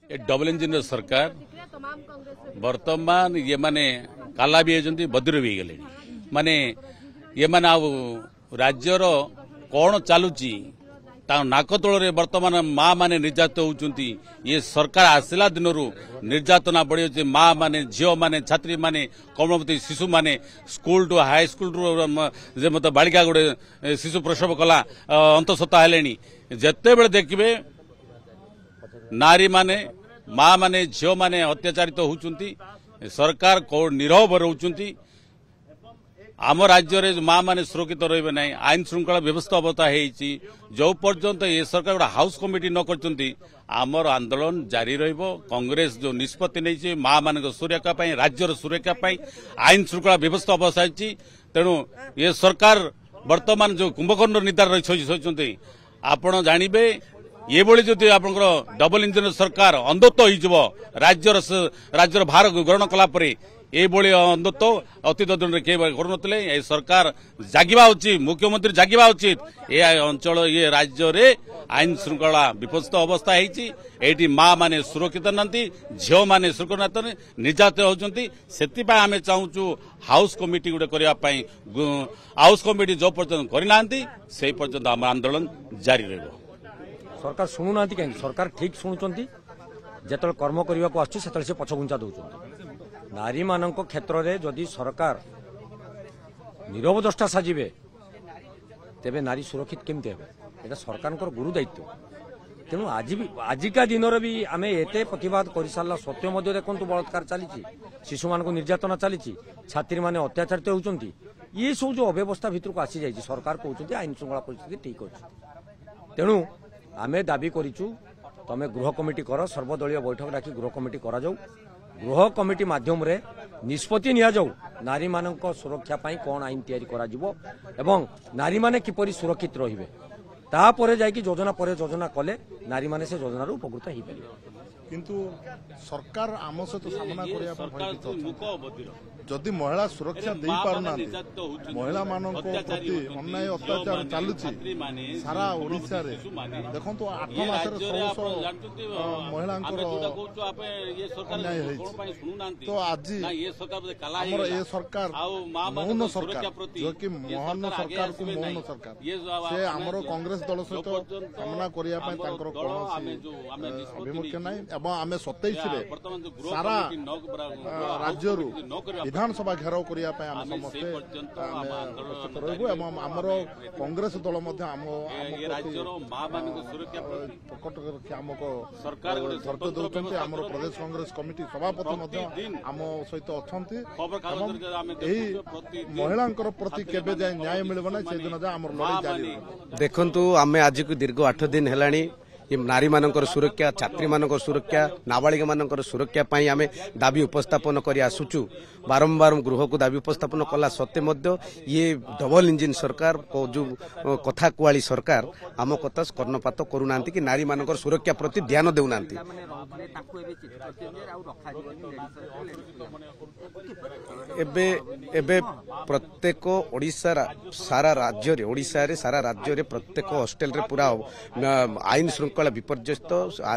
A double engine सरकार वर्तमान ये माने काला भी होती बदिर भी गले माने ये माने राज्यर कौन चलुची नाक तौर बर्तमान माँ माने निर्यात होती ये सरकार आसला दिन निर्यातना बढ़ी माँ माने झील माने छात्री माने कमलवती शिशु माने स्कूल टू हाई स्कूल मतलब बालिका गोटे शिशु प्रसव कला अंतसत्ता है जिते बड़े देखिए नारी माने माँ माने झील माने अत्याचारित होती सरकार नीरव रोचंती आम राज्य माँ माने सुरक्षित रही ना आईन श्रृंखला व्यवस्था अवस्था है जो पर्यंत ये सरकार गोटे हाउस कमिटी न कर आमर आंदोलन जारी कांग्रेस जो निष्पत्ति नहीं माँ मान सुरक्षा राज्यर सुरक्षा आईन श्रृंखला व्यवस्था अवस्था है तेणु ये सरकार वर्तमान जो कुंभकर्ण निदार रही आपण जानवे ये जो आप डबल इंजिन सरकार अंधत्व हो राज्यर भार ग्रहण कलापर ये अंधत्व अतीत दिन में किए करुनते ये सरकार जागिबा उचित मुख्यमंत्री जागिबा उचित ये अंचल ये राज्य रे आईन श्रृंखला विपस्त अवस्था है माँ माने सुरक्षित नांती झील माने सुरक्षित निर्यात होती से आम चाहूँ हाउस कमिटी गोटे करने हाउस कमिटी जो पर्यटन करना से पर्यटन आम आंदोलन जारी रह सरकार शुणुना कहीं सरकार ठीक शुणुंट जो कर्म करने को आसे पछघुंचा दौरान नारी मान क्षेत्र में जदि सरकार नीरव दृष्टा साजिबे तेबे नारी सुरक्षित केमती हे सरकार गुरु दायित्व तेणु आजिका दिन भी आम एत प्रतिवाद कर सारा सत्य देखु बलात्कार चली शिशु मान निर्यातना चली छात्री मैंने अत्याचारित होती ये सब जो अव्यवस्था भितर को आसी जाइए सरकार कहते आईन श्रृंखला परिस्थिति ठीक अच्छे तेणु आम दाबी करूँ तमें गृह कमिटी कर सर्वदलीय बैठक डाकी गृह कमिटी करा जाऊ गृह कमिटी माध्यम रे निष्पत्ति निया जाऊ नारी मानक सुरक्षा पाई कौन आईन तैयारी करा जिवो एवं नारी माने किपरि सुरक्षित रहिबे तापरे जायकि योजना कले नारी माने से योजना उपकृत हो पारे किंतु सरकार आम सहित सामना करने जदि महिला सुरक्षा दे पारना महिला मान प्रति अन्याय अत्याचार चलुची सारा ओडिशा रे देखो 8 मास महिला अन्याय तो आज हमर ये सरकार मौन सरकार जो कि महान सरकार को मौन सरकार से हमर कांग्रेस दल सहित सामना करने अभिमुख्य ना एवं आम 27 सारा राज्य विधानसभा घेराव करने समस्ते रही आमर कांग्रेस दल धैर्य दौरान आम प्रदेश कांग्रेस कमिटी सभापति आम सहित अच्छा महिला प्रति केबे जाए न्याय मिलना ना से दिन जाए आम लड़ाई जारी देखु आम आज को दीर्घ 8 दिन है ये नारी मानकर सुरक्षा छात्री मानकर सुरक्षा नाबालिका मानकर सुरक्षा पाई आमे दाबी उपस्थापन करी आसुचु बारंबार गृह को दाबी उपस्थापन कला सत्ते मध्य ये डबल इंजिन सरकार जो कथा कुआली सरकार आम कथा कर्णपात करूना कि नारी मानकर सुरक्षा प्रति ध्यान देउना एबे एबे प्रत्येक ओडिशा सारा राज्य रे प्रत्येक हॉस्टेल रे पूरा आईन श्रृंखला विपर्यस्त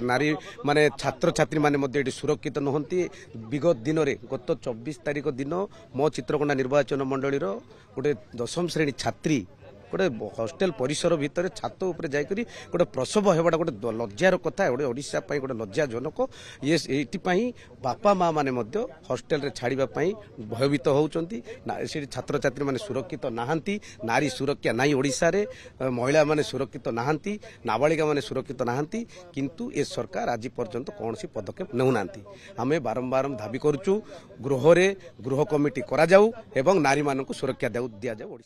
नारी माने छात्र छात्री माने सुरक्षित नहंती विगत दिन रे गत 24 तारीख दिन मो चित्रकोंडा निर्वाचन मंडली गोटे 10वीं श्रेणी छात्री गोटे हॉस्टेल परिसर भितर छात उपरे जाइकरी गोटे प्रसव हेबाटा गोटे लज्जार कथा गोटे ओडिशा पई गोटे लज्जाजनक ये एइटिपाई बापा माँ माने मध्य हॉस्टेल रे छाड़िबा पई भयभीत होउचंती से छात्र छात्री माने सुरक्षित नाहांती नारी सुरक्षा नाही ओडिशा रे महिला माने सुरक्षित नाहांती नाबालिका माने सुरक्षित नाहांती किंतु ए सरकार आज पर्यंत कौनसी पदक्षेप नेउनांती आमे बारंबार दाबी करूचु गृह कमिटी करा जाऊ एवं नारी मानकु सुरक्षा दिया जाऊ।